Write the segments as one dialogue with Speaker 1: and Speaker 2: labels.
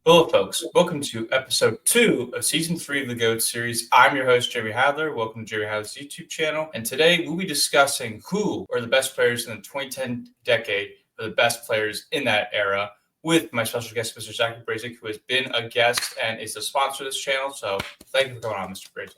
Speaker 1: Hello, folks. Welcome to episode 2 of season 3 of the GOAT series. I'm your host, Jerry Hadler. Welcome to Jerry Hadler's YouTube channel. And today we'll be discussing who are the best players in the 2010 decade, or the best players in that era, with my special guest, Mr. Zachary Brazick, who has been a guest and is the sponsor of this channel. So thank you for coming on, Mr. Brazick.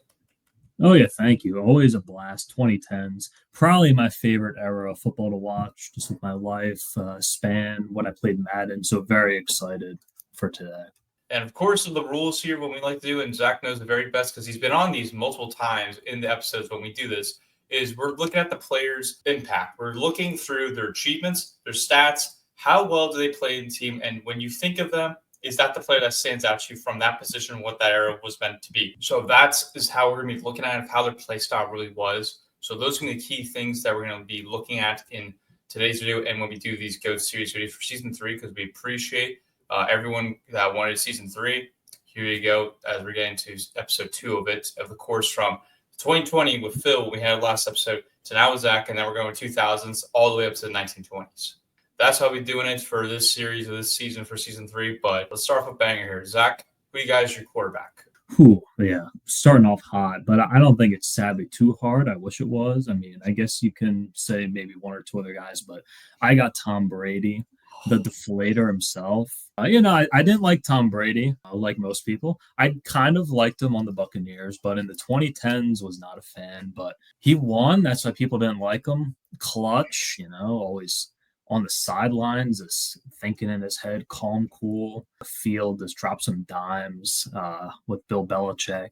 Speaker 2: Oh, yeah, thank you. Always a blast. 2010s, probably my favorite era of football to watch, just with my life span when I played Madden. So very excited for today.
Speaker 1: And of course, the rules here, what we like to do, and Zach knows the very best because he's been on these multiple times in the episodes when we do this, is we're looking at the players' impact. We're looking through their achievements, their stats, how well do they play in the team, and when you think of them, is that the player that stands out to you from that position, what that era was meant to be? So is how we're going to be looking at how their play style really was. So those are going to be the key things that we're going to be looking at in today's video and when we do these GOAT series videos for season 3, because we appreciate everyone that wanted season 3. Here you go, as we're getting to episode 2 of it, of the course from 2020 with Phil, we had last episode, to now with Zach, and then we're going 2000s all the way up to the 1920s. That's how we're doing it for this series of this season for season 3. But let's start off with banger here. Zach, who you guys your quarterback?
Speaker 2: Yeah, starting off hot, but I don't think it's sadly too hard. I wish it was. I mean, I guess you can say maybe one or two other guys, but I got Tom Brady, the deflator himself. I didn't like Tom Brady, like most people. I kind of liked him on the Buccaneers, but in the 2010s was not a fan. But he won. That's why people didn't like him. Clutch, always on the sidelines, is thinking in his head, calm, cool. The field just dropped some dimes with Bill Belichick.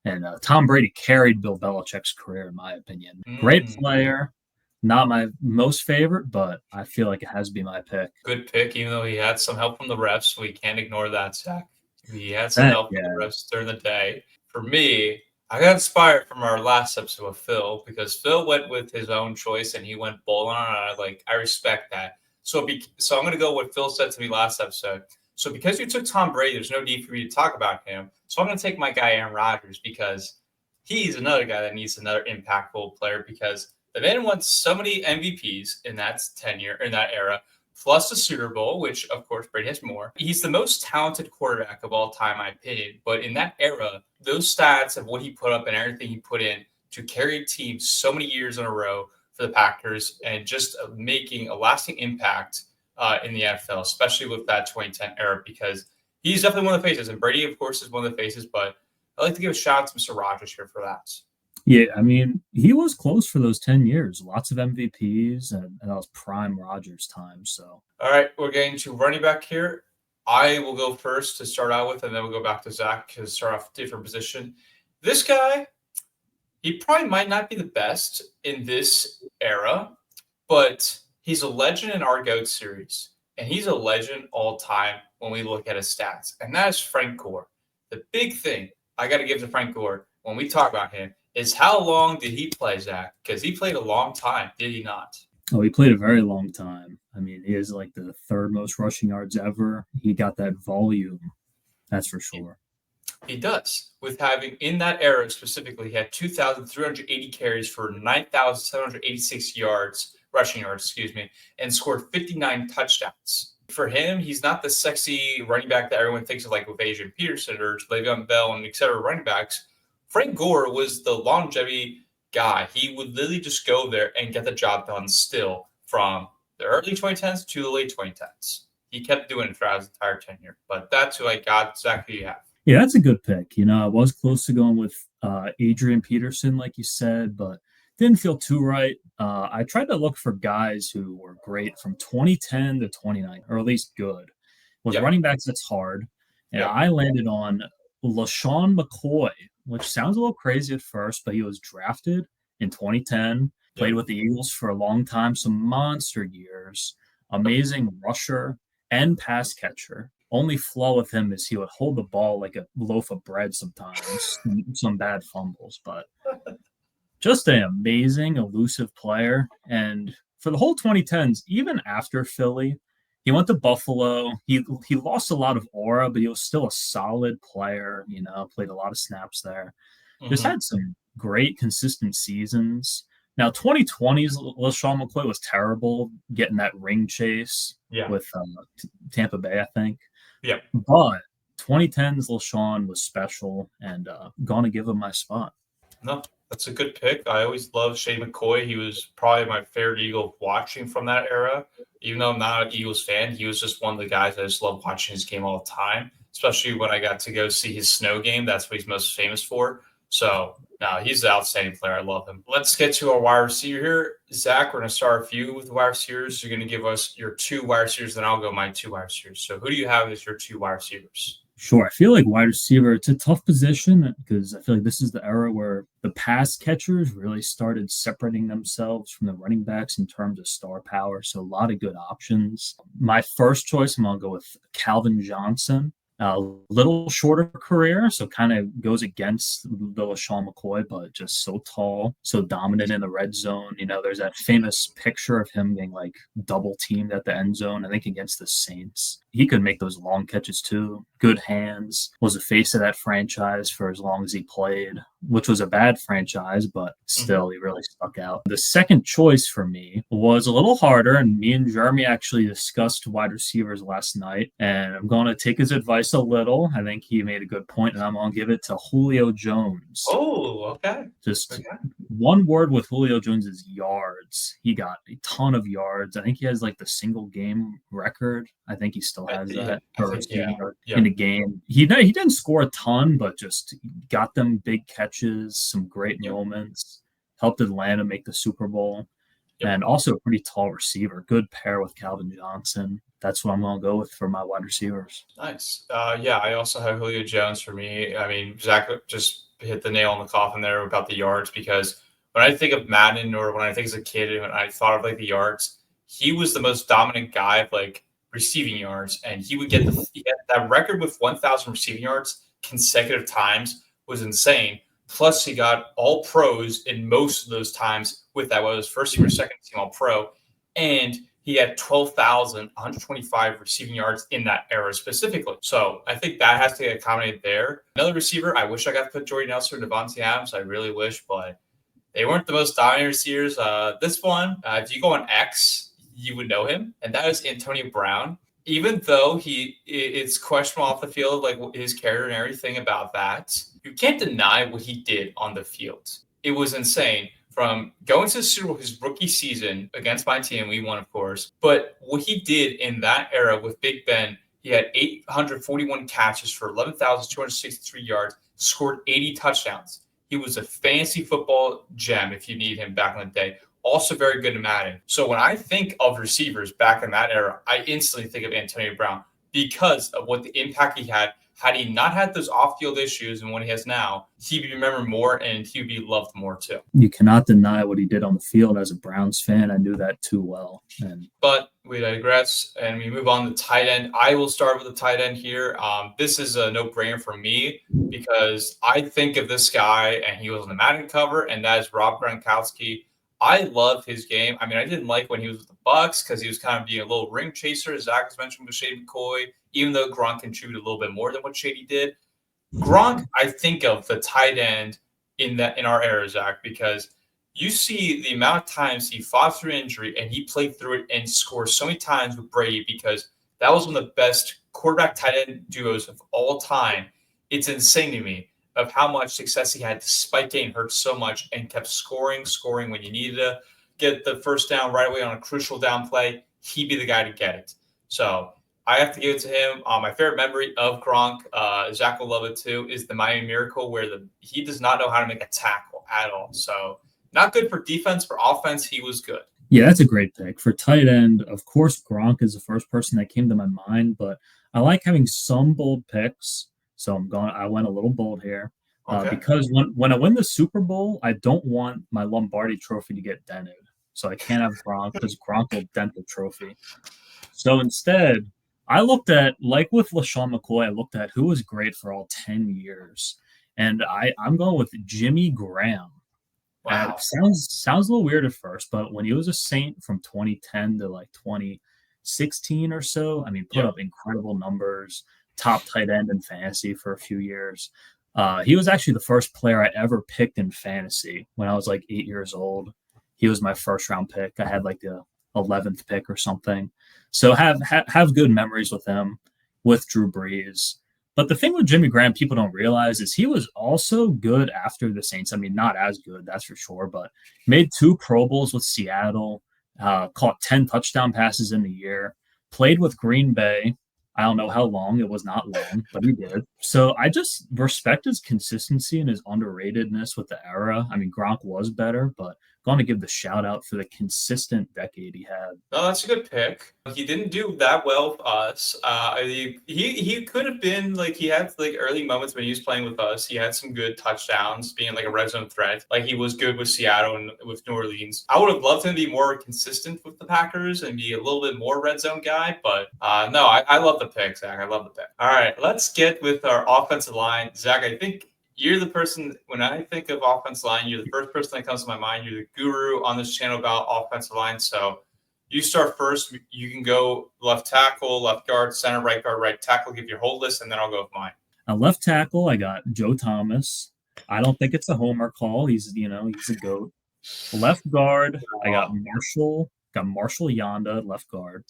Speaker 2: And Tom Brady carried Bill Belichick's career, in my opinion. Great player. Not my most favorite, but I feel like it has to be my pick.
Speaker 1: Good pick, even though he had some help from the refs. We can't ignore that, Zach. He had some help from the refs during the day. For me, I got inspired from our last episode with Phil because Phil went with his own choice and he went bowling on it. I respect that. So I'm going to go with Phil said to me last episode. So because you took Tom Brady, there's no need for me to talk about him. So I'm going to take my guy Aaron Rodgers because he's another guy that needs another impactful player because the man won so many MVPs in that tenure, in that era, plus the Super Bowl, which, of course, Brady has more. He's the most talented quarterback of all time, in my opinion. But in that era, those stats of what he put up and everything he put in to carry a team so many years in a row for the Packers and just making a lasting impact in the NFL, especially with that 2010 era, because he's definitely one of the faces. And Brady, of course, is one of the faces. But I'd like to give a shout out to Mr. Rodgers here for that.
Speaker 2: Yeah, I mean, he was close for those 10 years. Lots of MVPs, and that was prime Rodgers time. So,
Speaker 1: all right, we're getting to running back here. I will go first to start out with, and then we'll go back to Zach to start off a different position. This guy, he probably might not be the best in this era, but he's a legend in our GOAT series, and he's a legend all time when we look at his stats, and that is Frank Gore. The big thing I got to give to Frank Gore when we talk about him is how long did he play, Zach? Because he played a long time, did he not?
Speaker 2: Oh, he played a very long time. I mean, he is like the third most rushing yards ever. He got that volume, that's for sure.
Speaker 1: He does. With having, in that era specifically, he had 2,380 carries for 9,786 rushing yards, and scored 59 touchdowns. For him, he's not the sexy running back that everyone thinks of, like with Adrian Peterson or Le'Veon Bell and et cetera running backs. Frank Gore was the longevity guy. He would literally just go there and get the job done still from the early 2010s to the late 2010s. He kept doing it throughout his entire tenure. But that's who I got. Zach, who you have?
Speaker 2: Yeah, that's a good pick. I was close to going with Adrian Peterson, like you said, but didn't feel too right. I tried to look for guys who were great from 2010 to 2019, or at least good. With running backs, that's hard. And I landed on LaShawn McCoy, which sounds a little crazy at first, but he was drafted in 2010, played with the Eagles for a long time, some monster years, amazing rusher and pass catcher. Only flaw with him is he would hold the ball like a loaf of bread sometimes, some bad fumbles, but just an amazing, elusive player. And for the whole 2010s, even after Philly, he went to Buffalo. He lost a lot of aura, but he was still a solid player, played a lot of snaps there. Just had some great, consistent seasons. Now, 2020's LaShawn McCoy was terrible, getting that ring chase with Tampa Bay, I think.
Speaker 1: Yeah.
Speaker 2: But 2010's LaShawn was special, and gonna give him my spot.
Speaker 1: No, that's a good pick. I always loved Shane McCoy. He was probably my favorite Eagle watching from that era. Even though I'm not an Eagles fan, he was just one of the guys I just loved watching his game all the time, especially when I got to go see his snow game. That's what he's most famous for. So, no, he's an outstanding player. I love him. Let's get to our wide receiver here. Zach, we're going to start a few with wide receivers. You're going to give us your 2 wide receivers, then I'll go my 2 wide receivers. So, who do you have as your 2 wide receivers?
Speaker 2: Sure. I feel like wide receiver, it's a tough position because I feel like this is the era where the pass catchers really started separating themselves from the running backs in terms of star power. So a lot of good options. My first choice, I'm going to go with Calvin Johnson. A little shorter career, so kind of goes against the LaShawn McCoy, but just so tall, so dominant in the red zone. There's that famous picture of him being like double teamed at the end zone, I think against the Saints. He could make those long catches too. Good hands, was the face of that franchise for as long as he played, which was a bad franchise, but still he really stuck out. The second choice for me was a little harder, and me and Jeremy actually discussed wide receivers last night, and I'm going to take his advice a little. I think he made a good point, and I'm going to give it to Julio Jones.
Speaker 1: Oh, okay.
Speaker 2: Just one word with Julio Jones is yards. He got a ton of yards. I think he has like the single game record. I think he still has that in a game. He didn't score a ton, but just got them big catches, some great moments, helped Atlanta make the Super Bowl, and also a pretty tall receiver. Good pair with Calvin Johnson. That's what I'm going to go with for my wide receivers.
Speaker 1: Nice. I also have Julio Jones for me. I mean, Zach just hit the nail on the coffin there about the yards, because when I think of Madden, or when I think as a kid and when I thought of like the yards, he was the most dominant guy of like receiving yards, and he would get that record with 1,000 receiving yards consecutive times was insane. Plus, he got all pros in most of those times with that. Whether it was first team or second team all pro, and he had 12,125 receiving yards in that era specifically. So I think that has to get accommodated there. Another receiver, I wish I got to put Jordy Nelson or Devontae Adams. I really wish, but they weren't the most dominant receivers. This one, if you go on X, you would know him, and that is Antonio Brown. Even though it's questionable off the field, like his character and everything about that, you can't deny what he did on the field. It was insane. From going to the Super Bowl his rookie season against my team, we won, of course. But what he did in that era with Big Ben, he had 841 catches for 11,263 yards, scored 80 touchdowns. He was a fantasy football gem if you need him back in the day. Also very good in Madden. So when I think of receivers back in that era, I instantly think of Antonio Brown because of what the impact he had. Had he not had those off-field issues and what he has now, he'd be remembered more and he'd be loved more too.
Speaker 2: You cannot deny what he did on the field. As a Browns fan, I knew that too well.
Speaker 1: But we digress and we move on to tight end. I will start with the tight end here. This is a no-brainer for me because I think of this guy, and he was on the Madden cover, and that is Rob Gronkowski. I love his game. I mean, I didn't like when he was with the Bucs because he was kind of being a little ring chaser, as Zach was mentioned with Shady McCoy, even though Gronk contributed a little bit more than what Shady did. Gronk, I think of the tight end in our era, Zach, because you see the amount of times he fought through injury and he played through it and scored so many times with Brady, because that was one of the best quarterback tight end duos of all time. It's insane to me of how much success he had despite getting hurt so much, and kept scoring when you needed to get the first down right away on a crucial down play. He'd be the guy to get it. So I have to give it to him. My favorite memory of Gronk, Zach will love it too, is the Miami Miracle, where he does not know how to make a tackle at all. So not good for defense. For offense, he was good.
Speaker 2: Yeah, that's a great pick. For tight end, of course, Gronk is the first person that came to my mind, but I like having some bold picks. So I went a little bold here because when I win the Super Bowl, I don't want my Lombardi trophy to get dented. So I can't have Gronk because Gronk will dent the trophy. So instead, I looked at, like with LaShawn McCoy, I looked at who was great for all 10 years. And I'm going with Jimmy Graham.
Speaker 1: Wow.
Speaker 2: Sounds a little weird at first, but when he was a Saint from 2010 to like 2016 or so, I mean, put up incredible numbers. Top tight end in fantasy for a few years. He was actually the first player I ever picked in fantasy when I was like 8 years old. He was my first round pick. I had like the 11th pick or something. So have good memories with him. with Drew Brees. But the thing with Jimmy Graham, people don't realize is he was also good after the Saints. I mean, not as good, that's for sure, but made 2 Pro Bowls with Seattle, caught 10 touchdown passes in the year, played with Green Bay. I don't know how long. It was not long, but he did. So I just respect his consistency and his underratedness with the era. I mean, Gronk was better, but going to give the shout out for the consistent decade he had.
Speaker 1: No, that's a good pick. He didn't do that well with us. He could have been like he had like early moments when he was playing with us. He had some good touchdowns, being like a red zone threat. Like he was good with Seattle and with New Orleans. I would have loved him to be more consistent with the Packers and be a little bit more red zone guy. But no, I love the pick, Zach. I love the pick. All right, let's get with our offensive line, Zach. I think you're the person, when I think of offensive line, you're the first person that comes to my mind. You're the guru on this channel about offensive line. So you start first. You can go left tackle, left guard, center, right guard, right tackle. Give your whole list, and then I'll go with mine.
Speaker 2: Left tackle, I got Joe Thomas. I don't think it's a homer call. He's a GOAT. Left guard, I got Marshall Yanda, left guard.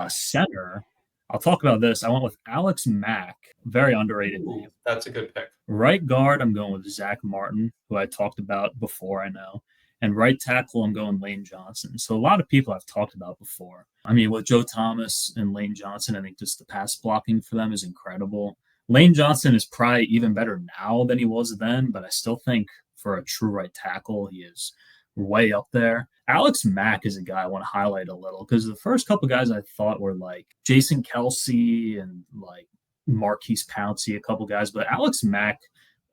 Speaker 2: Center, I'll talk about this. I went with Alex Mack, very underrated name.
Speaker 1: That's a good pick.
Speaker 2: Right guard, I'm going with Zach Martin, who I talked about before, I know. And right tackle, I'm going Lane Johnson. So a lot of people I've talked about before. I mean, with Joe Thomas and Lane Johnson, I think just the pass blocking for them is incredible. Lane Johnson is probably even better now than he was then, but I still think for a true right tackle, he is way up there. Alex Mack is a guy I want to highlight a little because the first couple guys I thought were like Jason Kelsey and like Marquise Pouncey, a couple guys, but Alex Mack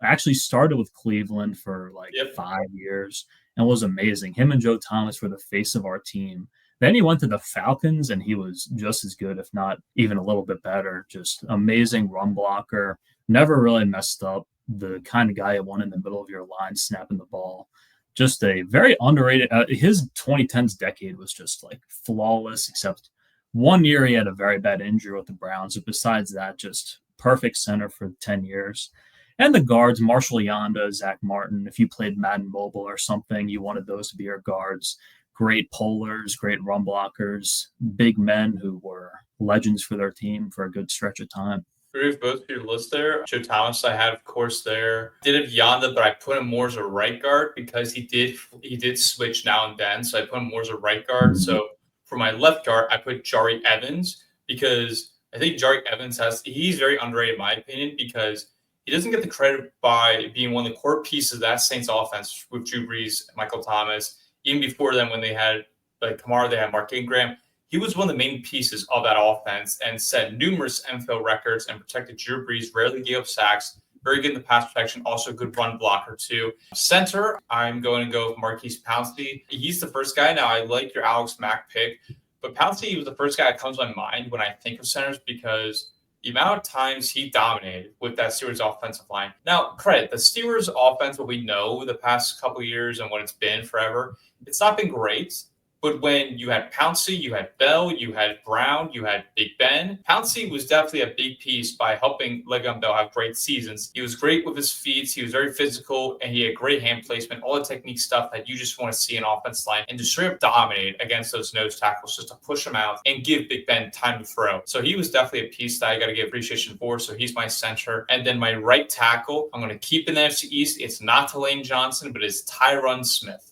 Speaker 2: actually started with Cleveland for like 5 years and was amazing. Him and Joe Thomas were the face of our team. Then he went to the Falcons and he was just as good, if not even a little bit better. Just amazing run blocker, never really messed up. The kind of guy you want in the middle of your line, snapping the ball. Just a very underrated. His 2010s decade was just like flawless, except 1 year he had a very bad injury with the Browns. But besides that, just perfect center for 10 years. And the guards, Marshall Yanda, Zach Martin. If you played Madden Mobile or something, you wanted those to be your guards. Great pullers, great run blockers, big men who were legends for their team for a good stretch of time.
Speaker 1: Agree with both of your list there. Joe Thomas, I had, of course, there. Did have Yanda, but I put him more as a right guard because he did switch now and then. So I put him more as a right guard. So for my left guard, I put Jari Evans because I think Jari Evans he's very underrated in my opinion because he doesn't get the credit by being one of the core pieces of that Saints offense with Drew Brees, Michael Thomas. Even before then, when they had like Kamara, they had Mark Ingram. He was one of the main pieces of that offense and set numerous NFL records and protected Drew Brees, rarely gave up sacks, very good in the pass protection, also a good run blocker too. Center, I'm going to go with Marquise Pouncey. He's the first guy. Now, I like your Alex Mack pick, but Pouncey was the first guy that comes to my mind when I think of centers because the amount of times he dominated with that Steelers offensive line. Now, credit, the Steelers offense, what we know the past couple of years and what it's been forever, it's not been great. But when you had Pouncey, you had Bell, you had Brown, you had Big Ben. Pouncey was definitely a big piece by helping Le'Veon Bell have great seasons. He was great with his feet. He was very physical, and he had great hand placement, all the technique stuff that you just want to see in offense line, and to straight up dominate against those nose tackles just to push them out and give Big Ben time to throw. So he was definitely a piece that I got to give appreciation for. So he's my center. And then my right tackle, I'm going to keep in the NFC East. It's not Lane Johnson, but it's Tyron Smith.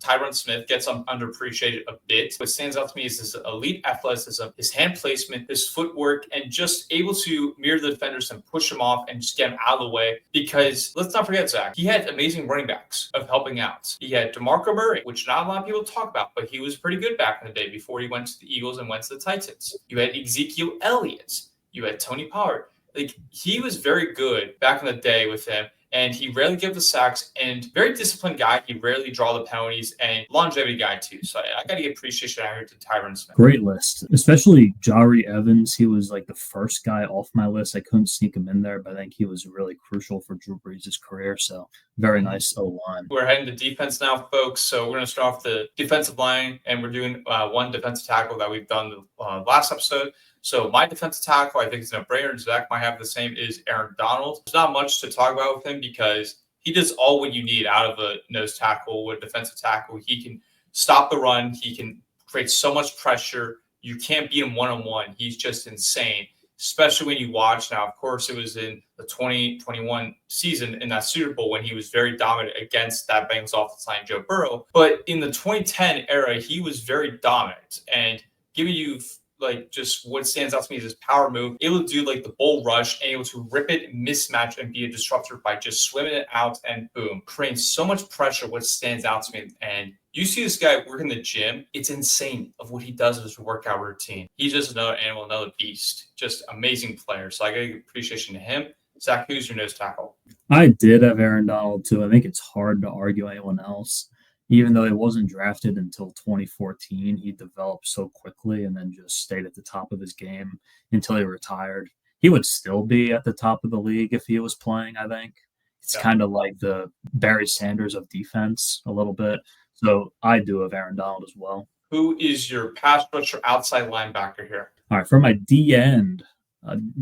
Speaker 1: Tyron Smith gets underappreciated a bit. What stands out to me is his elite athleticism, his hand placement, his footwork, and just able to mirror the defenders and push them off and just get them out of the way. Because let's not forget, Zach, he had amazing running backs of helping out. He had DeMarco Murray, which not a lot of people talk about, but he was pretty good back in the day before he went to the Eagles and went to the Titans. You had Ezekiel Elliott. You had Tony Pollard. Like, he was very good back in the day with him. And he rarely gave the sacks and very disciplined guy. He rarely draw the penalties and longevity guy too. So I got to give appreciation out here to Tyron Smith.
Speaker 2: Great list, especially Jari Evans. He was like the first guy off my list. I couldn't sneak him in there, but I think he was really crucial for Drew Brees' career. So very nice O-line.
Speaker 1: We're heading to defense now, folks. So we're going to start off the defensive line, and we're doing one defensive tackle that we've done the last episode. So my defensive tackle, I think it's a no-brainer. Zach might have the same, is Aaron Donald. There's not much to talk about with him because he does all what you need out of a nose tackle with defensive tackle. He can stop the run. He can create so much pressure. You can't beat him one-on-one. He's just insane. especially when you watch now. Of course, it was in the 2021 season in that Super Bowl when he was very dominant against that Bengals offensive line, Joe Burrow. But in the 2010 era, he was very dominant and giving you like just what stands out to me is his power move, able to do like the bull rush and able to rip it, mismatch, and be a disruptor by just swimming it out and boom, creating so much pressure. What stands out to me, and you see this guy work in the gym, it's insane of what he does with his workout routine. He's just another animal, another beast, just amazing player. So I got to give appreciation to him. Zach, who's your nose tackle?
Speaker 2: I did have Aaron Donald too. I think it's hard to argue anyone else. Even though he wasn't drafted until 2014, he developed so quickly and then just stayed at the top of his game until he retired. He would still be at the top of the league if he was playing, I think. It's kind of like the Barry Sanders of defense a little bit. So I do have Aaron Donald as well.
Speaker 1: Who is your pass rusher outside linebacker here?
Speaker 2: All right, for my D end,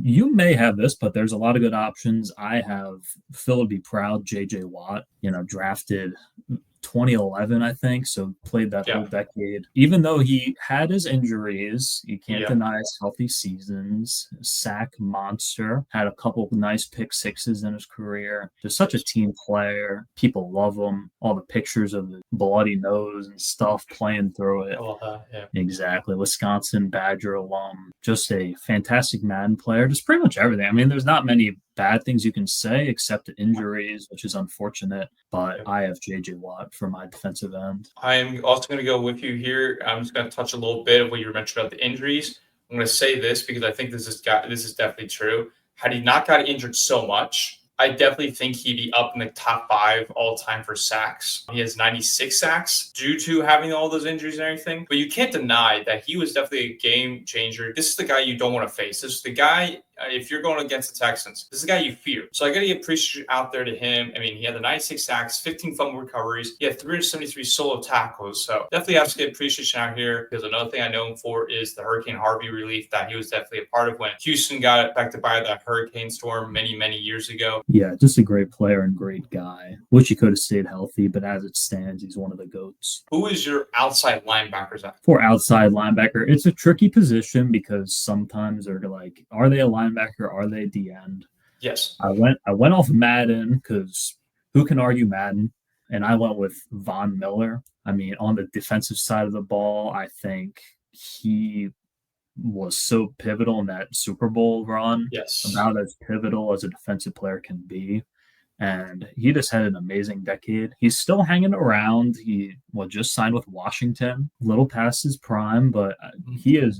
Speaker 2: you may have this, but there's a lot of good options. I have Phil would be proud, J.J. Watt, drafted 2011, I think, so played that whole decade. Even though he had his injuries, you can't deny his healthy seasons. Sack monster, had a couple nice pick sixes in his career. Just such a team player. People love him. All the pictures of the bloody nose and stuff playing through it. Exactly. Wisconsin Badger alum. Just a fantastic Madden player. Just pretty much everything. I mean, there's not many bad things you can say except injuries, which is unfortunate, but I have JJ Watt for my defensive end.
Speaker 1: I'm also going to go with you here. I'm just going to touch a little bit of what you mentioned about the injuries. I'm going to say this because I think this is definitely true. Had he not got injured so much, I definitely think he'd be up in the top 5 all time for sacks. He has 96 sacks due to having all those injuries and everything. But you can't deny that he was definitely a game changer. This is the guy you don't want to face. This is the guy, if you're going against the Texans, this is the guy you fear. So I got to give appreciation out there to him. I mean, he had the 96 sacks, 15 fumble recoveries. He had 373 solo tackles. So definitely have to get appreciation out here because another thing I know him for is the Hurricane Harvey relief that he was definitely a part of when Houston got affected by that hurricane storm many, many years ago.
Speaker 2: Yeah, just a great player and great guy. Wish he could have stayed healthy, but as it stands, he's one of the GOATs.
Speaker 1: Who is your outside linebackers at?
Speaker 2: For outside linebacker, it's a tricky position because sometimes they're like, are they a linebacker? Are they the end?
Speaker 1: Yes.
Speaker 2: I went off Madden because who can argue Madden? And I went with Von Miller. I mean, on the defensive side of the ball, I think he was so pivotal in that Super Bowl run.
Speaker 1: Yes.
Speaker 2: About as pivotal as a defensive player can be. And he just had an amazing decade. He's still hanging around. He just signed with Washington, little past his prime, but he was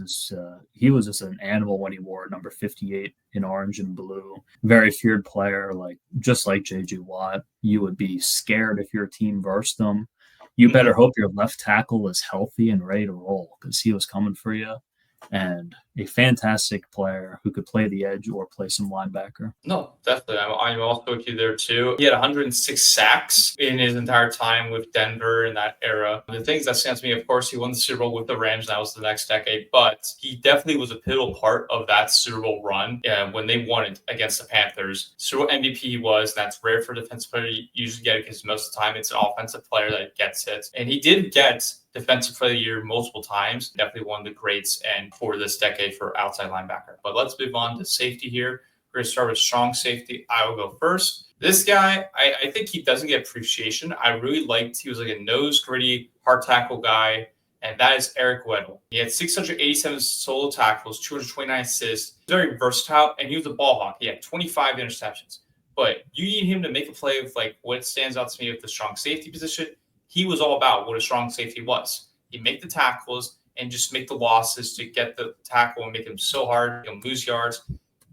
Speaker 2: just an animal when he wore number 58 in orange and blue. Very feared player, just like JJ Watt. You would be scared if your team versed him. You better hope your left tackle is healthy and ready to roll because he was coming for you. And a fantastic player who could play the edge or play some linebacker.
Speaker 1: No, definitely. I'm also with you there too. He had 106 sacks in his entire time with Denver in that era. The things that stand to me, of course, he won the Super Bowl with the Rams. That was the next decade, but he definitely was a pivotal part of that Super Bowl run when they won it against the Panthers. Super Bowl MVP he was. That's rare for a defensive player to usually get it because most of the time it's an offensive player that gets it. And he did get Defensive Player of the Year multiple times. Definitely one of the greats and for this decade for outside linebacker. But let's move on to safety here. We're going to start with strong safety. I will go first. This guy, I think he doesn't get appreciation. I really liked, he was like a nose gritty, hard tackle guy, and that is Eric Weddle. He had 687 solo tackles, 229 assists. Very versatile, and he was a ball hawk. He had 25 interceptions. But you need him to make a play with what stands out to me with the strong safety position. He was all about what a strong safety was. He'd make the tackles and just make the losses to get the tackle and make him so hard, lose yards.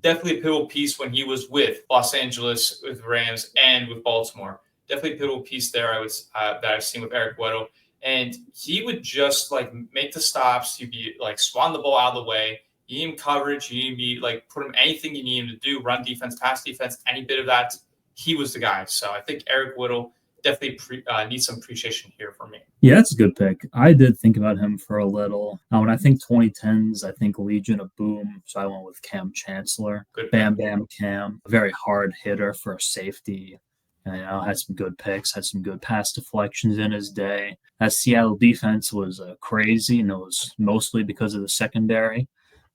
Speaker 1: Definitely a pivotal piece when he was with Los Angeles, with Rams, and with Baltimore. Definitely a pivotal piece there that I've seen with Eric Weddle. And he would just make the stops. He'd be swan the ball out of the way. You need him coverage. You need him be put him anything you need him to do, run defense, pass defense, any bit of that. He was the guy. So I think Eric Weddle definitely needs some appreciation here for me.
Speaker 2: Yeah, that's a good pick. I did think about him for a little. When I think 2010s, I think Legion of Boom. So I went with Cam Chancellor.
Speaker 1: Good
Speaker 2: Bam Bam Cam. A very hard hitter for a safety. And, had some good picks, had some good pass deflections in his day. That Seattle defense was crazy, and it was mostly because of the secondary.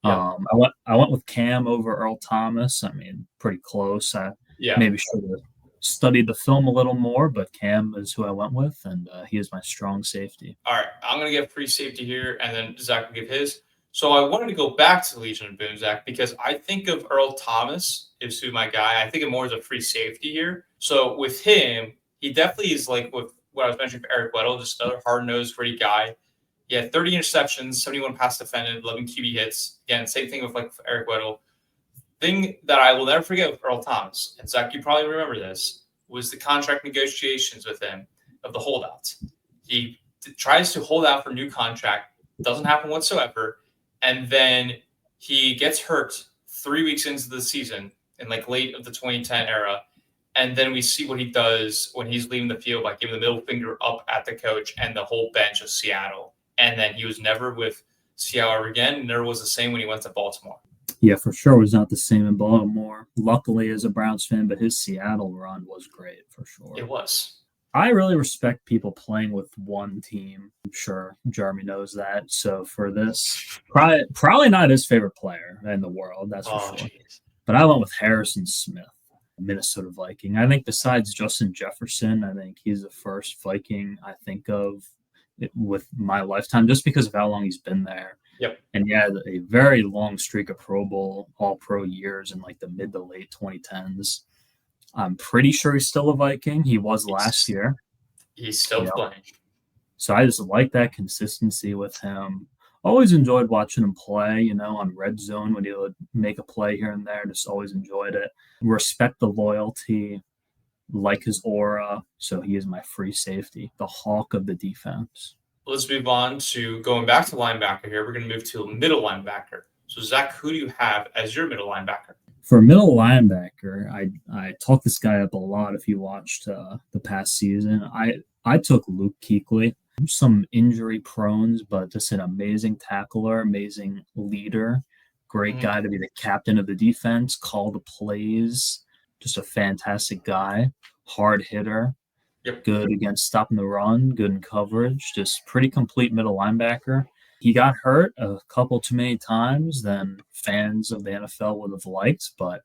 Speaker 1: Yep.
Speaker 2: I went with Cam over Earl Thomas. I mean, pretty close. I
Speaker 1: Yeah.
Speaker 2: maybe should have studied the film a little more, but Cam is who I went with, and he is my strong safety.
Speaker 1: All right. I'm going to get free safety here, and then Zach will give his. So I wanted to go back to Legion of Boom, Zach, because I think of Earl Thomas is who my guy. I think of more as a free safety here. So with him, he definitely is like with what I was mentioning for Eric Weddle, just another hard-nosed, gritty guy. He had 30 interceptions, 71 pass defended, 11 QB hits. Again, same thing with like Eric Weddle. Thing that I will never forget with Earl Thomas, and Zach, you probably remember this, was the contract negotiations with him of the holdouts. He tries to hold out for a new contract, doesn't happen whatsoever, and then he gets hurt 3 weeks into the season in like late of the 2010 era. And then we see what he does when he's leaving the field by giving the middle finger up at the coach and the whole bench of Seattle. And then he was never with Seattle again. Never was the same when he went to Baltimore.
Speaker 2: Yeah, for sure was not the same in Baltimore. Luckily, as a Browns fan, but his Seattle run was great for sure.
Speaker 1: It was.
Speaker 2: I really respect people playing with one team. I'm sure Jeremy knows that. So for this, probably not his favorite player in the world, that's for sure. Geez. But I went with Harrison Smith, Minnesota Viking. I think besides Justin Jefferson, I think he's the first Viking I think of with my lifetime, just because of how long he's been there.
Speaker 1: Yep.
Speaker 2: And he had a very long streak of Pro Bowl, all-pro years in like the mid to late 2010s. I'm pretty sure he's still a Viking. He was last year.
Speaker 1: He's still playing.
Speaker 2: So I just like that consistency with him. Always enjoyed watching him play, on Red Zone when he would make a play here and there. Just always enjoyed it. Respect the loyalty, like his aura. So he is my free safety, the hawk of the defense.
Speaker 1: Let's move on to going back to linebacker here. We're going to move to a middle linebacker. So, Zach, who do you have as your middle linebacker?
Speaker 2: For middle linebacker, I talked this guy up a lot if you watched the past season. I took Luke Kuechly. Some injury prones, but just an amazing tackler, amazing leader, great guy to be the captain of the defense, call the plays, just a fantastic guy, hard hitter.
Speaker 1: Yep.
Speaker 2: Good against stopping the run, good in coverage, just pretty complete middle linebacker. He got hurt a couple too many times than fans of the NFL would have liked, but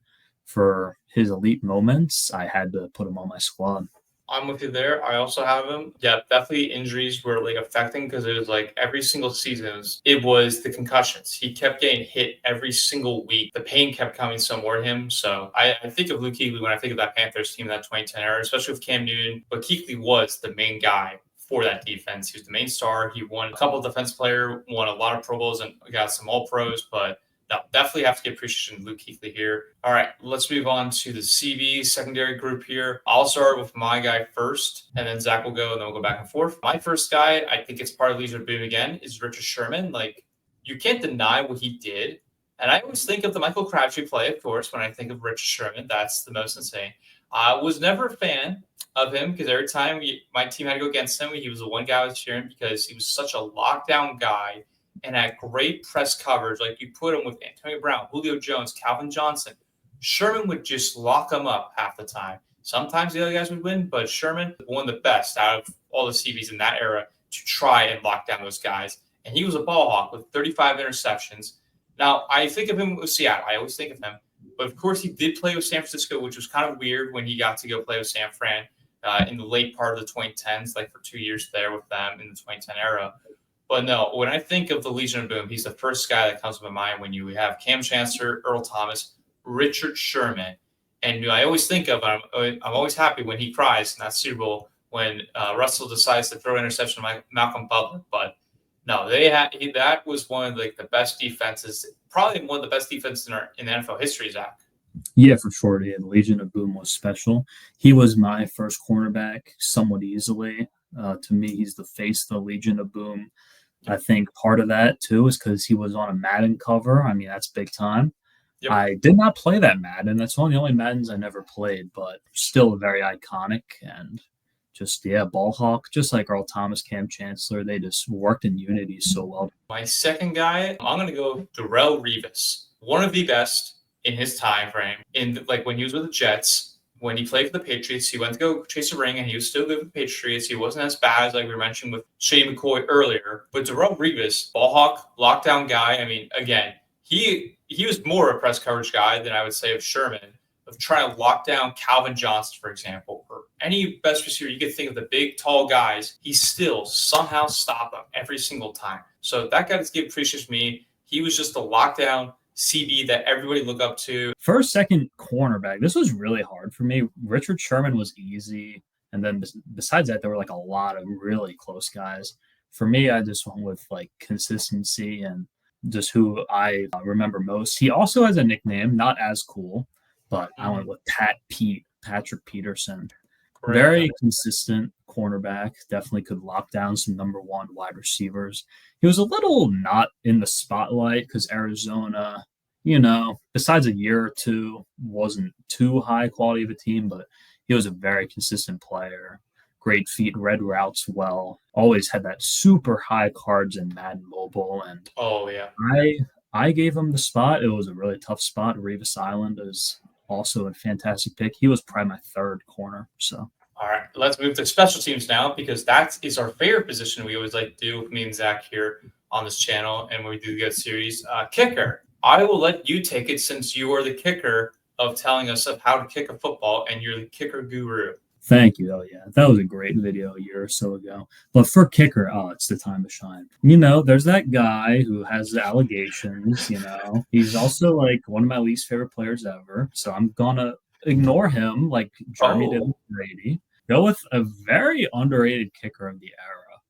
Speaker 2: for his elite moments, I had to put him on my squad.
Speaker 1: I'm with you there. I also have him. Yeah, definitely injuries were like affecting because it was like every single season, it was the concussions. He kept getting hit every single week. The pain kept coming somewhere to him. So I think of Luke Kuechly when I think of that Panthers team, that 2010 era, especially with Cam Newton. But Kuechly was the main guy for that defense. He was the main star. He won a couple of defense player, won a lot of Pro Bowls, and got some All Pros, but no, definitely have to give appreciation to Luke Kuechly here. All right, let's move on to the CV secondary group here. I'll start with my guy first, and then Zach will go, and then we'll go back and forth. My first guy, I think it's part of Legion of Boom again, is Richard Sherman. Like, you can't deny what he did. And I always think of the Michael Crabtree play, of course, when I think of Richard Sherman. That's the most insane. I was never a fan of him because every time my team had to go against him, he was the one guy I was cheering because he was such a lockdown guy and had great press coverage. Like, you put him with Antonio Brown, Julio Jones, Calvin Johnson. Sherman would just lock them up half the time. Sometimes the other guys would win, but Sherman, one of the best out of all the CVs in that era to try and lock down those guys. And he was a ball hawk with 35 interceptions. Now, I think of him with Seattle. I always think of him. But, of course, he did play with San Francisco, which was kind of weird when he got to go play with San Fran in the late part of the 2010s, like for 2 years there with them in the 2010 era. But no, when I think of the Legion of Boom, he's the first guy that comes to my mind when you have Cam Chancellor, Earl Thomas, Richard Sherman. And I always think of, I'm always happy when he cries in that Super Bowl when Russell decides to throw an interception to Malcolm Butler. But no, that was one of the best defenses, probably one of the best defenses in NFL history, Zach.
Speaker 2: Yeah, for sure. Yeah, the Legion of Boom was special. He was my first cornerback somewhat easily. To me, he's the face of the Legion of Boom. I think part of that, too, is because he was on a Madden cover. I mean, that's big time. Yep. I did not play that Madden. That's one of the only Maddens I never played, but still very iconic and just, ball hawk, just like Earl Thomas, Cam Chancellor. They just worked in unity so well.
Speaker 1: My second guy, I'm going to go Darrelle Revis, one of the best in his time frame. When he was with the Jets, when he played for the Patriots, he went to go chase a ring, and he was still good with the Patriots. He wasn't as bad as we were mentioning with Shane McCoy earlier. But Darrelle Revis, ball hawk, lockdown guy. I mean, again, he was more a press coverage guy than I would say of Sherman, of trying to lock down Calvin Johnson, for example, or any best receiver you could think of, the big, tall guys. He still somehow stopped them every single time. So that guy just gave appreciation to me. He was just a lockdown CB that everybody looked up to.
Speaker 2: First, second cornerback. This was really hard for me. Richard Sherman was easy. And then besides that, there were like a lot of really close guys. For me, I just went with like consistency and just who I remember most. He also has a nickname, not as cool, but I went with Patrick Peterson. Correct. Very consistent cornerback. Definitely could lock down some number one wide receivers. He was a little not in the spotlight because Arizona, besides a year or two, wasn't too high quality of a team, but he was a very consistent player. Great feet, read routes well. Always had that super high cards in Madden Mobile. And I gave him the spot. It was a really tough spot. Revis Island is also a fantastic pick. He was probably my third corner. So,
Speaker 1: all right, let's move to special teams now because that is our favorite position. We always like to do with me and Zach here on this channel, and when we do the good series, kicker. I will let you take it since you are the kicker of telling us of how to kick a football, and you're the kicker guru.
Speaker 2: Thank you. Oh, yeah. That was a great video a year or so ago. But for kicker, it's the time to shine. There's that guy who has the allegations, He's also like one of my least favorite players ever. So I'm going to ignore him like Jeremy did with Brady. Go with a very underrated kicker of the era.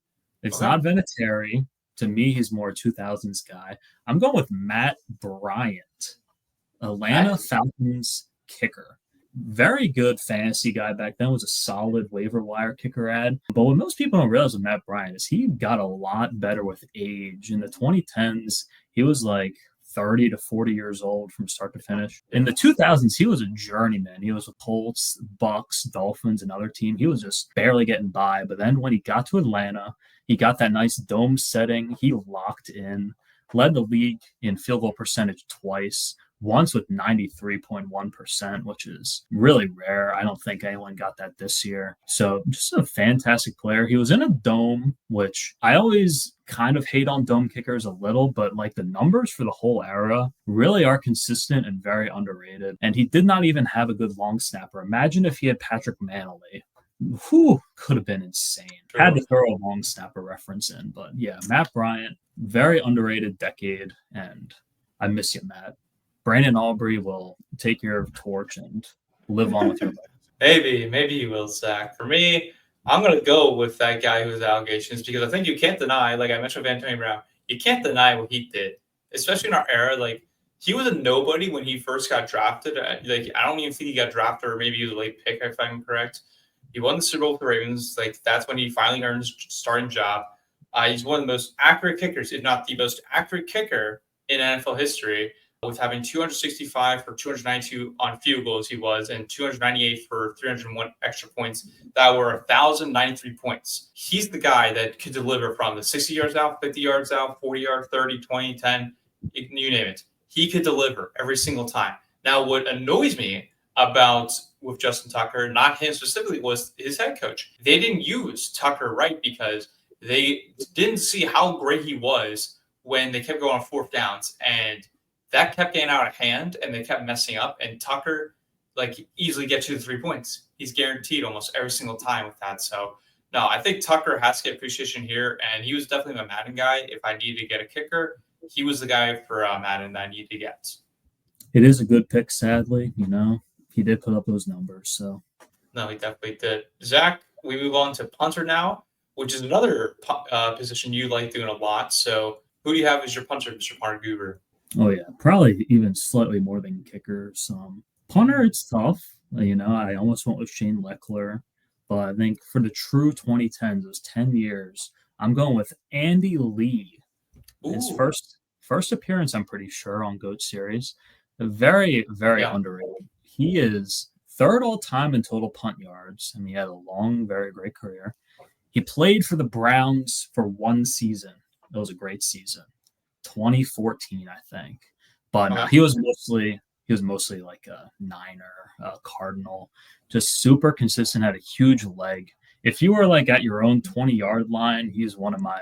Speaker 2: It's not Vinatieri. To me, he's more a 2000s guy. I'm going with Matt Bryant, Atlanta Falcons kicker. Very good fantasy guy back then, was a solid waiver wire kicker ad. But what most people don't realize with Matt Bryant is he got a lot better with age. In the 2010s, he was like 30 to 40 years old from start to finish. In the 2000s, he was a journeyman. He was with Colts, Bucks, Dolphins, another team. He was just barely getting by. But then when he got to Atlanta, he got that nice dome setting. He locked in, led the league in field goal percentage twice. Once with 93.1%, which is really rare. I don't think anyone got that this year. So just a fantastic player. He was in a dome, which I always kind of hate on dome kickers a little, but like the numbers for the whole era really are consistent and very underrated. And he did not even have a good long snapper. Imagine if he had Patrick Manley. Could have been insane. Had to throw a long snapper reference in. But yeah, Matt Bryant, very underrated decade. And I miss you, Matt. Brandon Aubrey will take your torch and live on with your life.
Speaker 1: Maybe he will, Zach. For me, I'm going to go with that guy who's allegations because I think you can't deny, like I mentioned with Antonio Brown, you can't deny what he did, especially in our era. Like, he was a nobody when he first got drafted. Like, I don't even think he got drafted, or maybe he was a late pick, if I'm correct. He won the Super Bowl with the Ravens. Like, that's when he finally earned his starting job. He's one of the most accurate kickers, if not the most accurate kicker in NFL history, with having 265 for 292 on field goals he was, and 298 for 301 extra points. That were 1,093 points. He's the guy that could deliver from the 60 yards out, 50 yards out, 40 yards, 30, 20, 10, you name it. He could deliver every single time. Now, what annoys me about with Justin Tucker, not him specifically, was his head coach. They didn't use Tucker right because they didn't see how great he was when they kept going on fourth downs, and that kept getting out of hand, and they kept messing up. And Tucker, easily gets you the 3 points. He's guaranteed almost every single time with that. So, no, I think Tucker has to get appreciation here, and he was definitely my Madden guy. If I needed to get a kicker, he was the guy for Madden that I needed to get.
Speaker 2: It is a good pick, sadly. He did put up those numbers. So,
Speaker 1: no, he definitely did. Zach, we move on to punter now, which is another position you like doing a lot. So, who do you have as your punter, Mr. Punter Guru?
Speaker 2: Oh, yeah. Probably even slightly more than kickers. Punter, it's tough. I almost went with Shane Leckler. But I think for the true 2010s, those 10 years, I'm going with Andy Lee. Ooh. His first appearance, I'm pretty sure, on GOAT Series. Very, very underrated. He is third all-time in total punt yards. He had a long, very great career. He played for the Browns for one season. It was a great season. 2014, I think. But he was mostly like a Niner, a Cardinal, just super consistent, had a huge leg. If you were at your own 20-yard line, he's one of my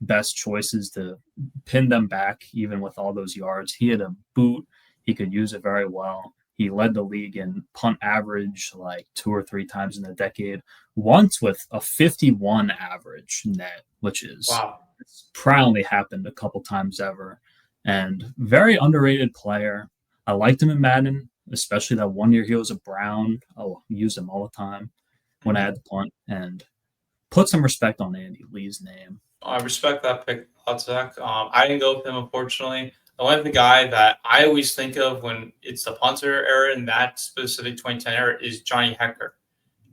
Speaker 2: best choices to pin them back, even with all those yards. He had a boot. He could use it very well. He led the league in punt average like 2 or 3 times in the decade, once with a 51 average net, which is
Speaker 1: wow.
Speaker 2: probably happened a couple times ever. And very underrated player. I liked him in Madden, especially that one year he was a Brown. Oh, used him all the time when I had the punt. And put some respect on Andy Lee's name.
Speaker 1: I respect that pick, Zach. I didn't go with him, unfortunately. I went with the guy that I always think of when it's the punter era in that specific 2010 era is Johnny Hekker.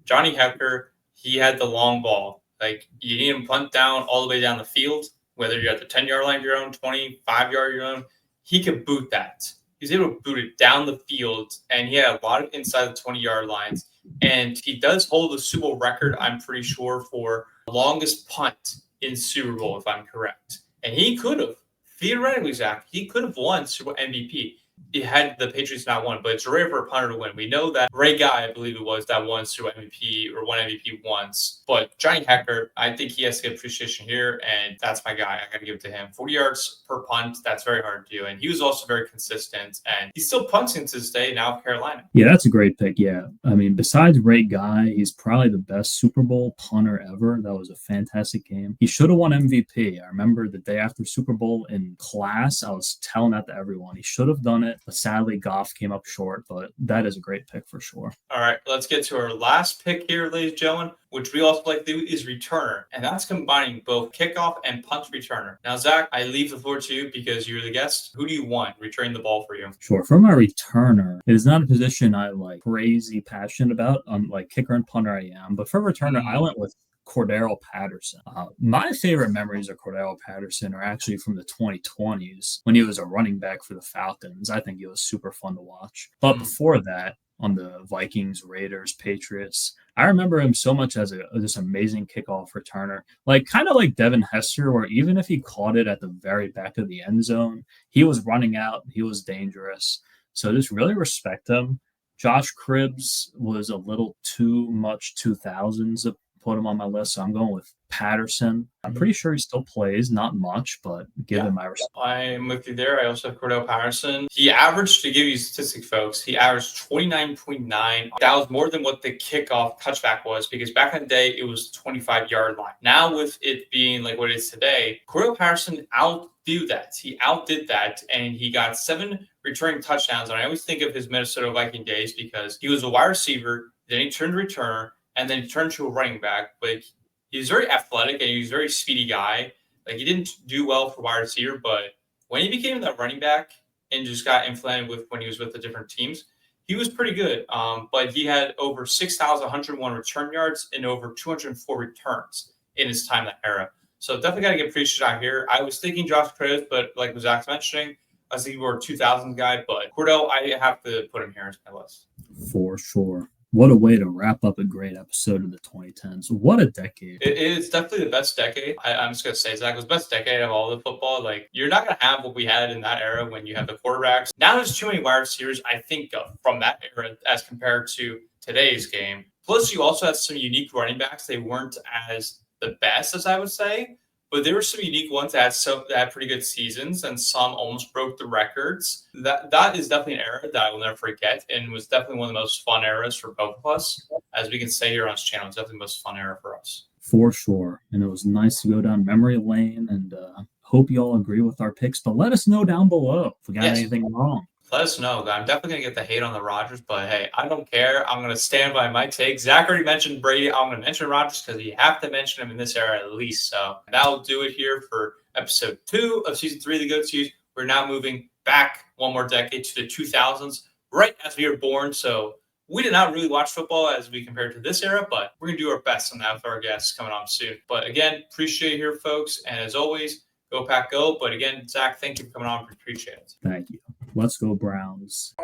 Speaker 1: Johnny Hekker, he had the long ball. Like, you need him punt down all the way down the field, whether you're at the 10-yard line of your own, 25-yard your own. He could boot that. He was able to boot it down the field, and he had a lot of inside the 20-yard lines. And he does hold the Super Bowl record, I'm pretty sure, for longest punt in Super Bowl, if I'm correct. And he could have, theoretically, Zach, he could have won Super Bowl MVP. He had the Patriots not won, but it's rare for a punter to win. We know that Ray Guy, I believe it was, that won Super Bowl MVP or won MVP once. But Johnny Hekker, I think he has to get appreciation here, and that's my guy. I got to give it to him. 40 yards per punt, that's very hard to do. And he was also very consistent, and he's still punting to this day now, Carolina.
Speaker 2: Yeah, that's a great pick. Yeah. I mean, besides Ray Guy, he's probably the best Super Bowl punter ever. That was a fantastic game. He should have won MVP. I remember the day after Super Bowl in class, I was telling that to everyone. He should have done it. But sadly, Goff came up short, but that is a great pick for sure.
Speaker 1: All right, let's get to our last pick here, ladies and gentlemen, which we also like to do is returner, and that's combining both kickoff and punt returner. Now, Zach, I leave the floor to you because you're the guest. Who do you want returning the ball for you?
Speaker 2: Sure. For my returner, it is not a position I like crazy passionate about. Like kicker and punter, I am, but for returner, I went with Cordero Patterson. My favorite memories of Cordero Patterson are actually from the 2020s when he was a running back for the Falcons. I think he was super fun to watch. But before that, on the Vikings, Raiders, Patriots, I remember him so much as this amazing kickoff returner, like kind of like Devin Hester, where even if he caught it at the very back of the end zone, he was running out, he was dangerous. So just really respect him. Josh Cribbs was a little too much 2000s to put him on my list, so I'm going with Patterson. I'm pretty sure he still plays, not much, but give him my respect.
Speaker 1: I'm with you there. I also have Cordell Patterson. He averaged, to give you statistics, folks, he averaged 29.9. That was more than what the kickoff touchback was, because back in the day, it was the 25-yard line. Now, with it being like what it is today, Cordell Patterson outdid that. He outdid that, and he got 7 returning touchdowns. And I always think of his Minnesota Viking days because he was a wide receiver, then he turned returner, and then he turned to a running back. But he was very athletic and he was a very speedy guy. Like, he didn't do well for wide receiver, but when he became that running back and just got inflated with when he was with the different teams, he was pretty good. But he had over 6,101 return yards and over 204 returns in his time in that era. So definitely got to get appreciated out here. I was thinking Josh Cribbs, but like Zach's mentioning, I was thinking more 2000 guy. But Cordell, I have to put him here on my list.
Speaker 2: For sure. What a way to wrap up a great episode of the 2010s. What a decade.
Speaker 1: It's definitely the best decade. I'm just going to say, Zach, it was the best decade of all the football. Like, you're not going to have what we had in that era when you have the quarterbacks. Now there's too many wide receivers, I think, from that era as compared to today's game. Plus, you also had some unique running backs. They weren't as the best, as I would say. But there were some unique ones that had pretty good seasons, and some almost broke the records. That is definitely an era that I will never forget, and was definitely one of the most fun eras for both of us. As we can say here on this channel, it's definitely the most fun era for us.
Speaker 2: For sure. And it was nice to go down memory lane, and hope you all agree with our picks. But let us know down below if we got anything wrong.
Speaker 1: Let us know. I'm definitely going to get the hate on the Rodgers, but hey, I don't care. I'm going to stand by my take. Zach already mentioned Brady. I'm going to mention Rodgers because you have to mention him in this era at least. So that'll do it here for episode 2 of season 3 of the Goat Series. We're now moving back one more decade to the 2000s, right as we were born. So we did not really watch football as we compared to this era, but we're going to do our best on that with our guests coming on soon. But again, appreciate it here, folks. And as always, go Pack Go. But again, Zach, thank you for coming on. We appreciate it.
Speaker 2: Thank you. Let's go Browns.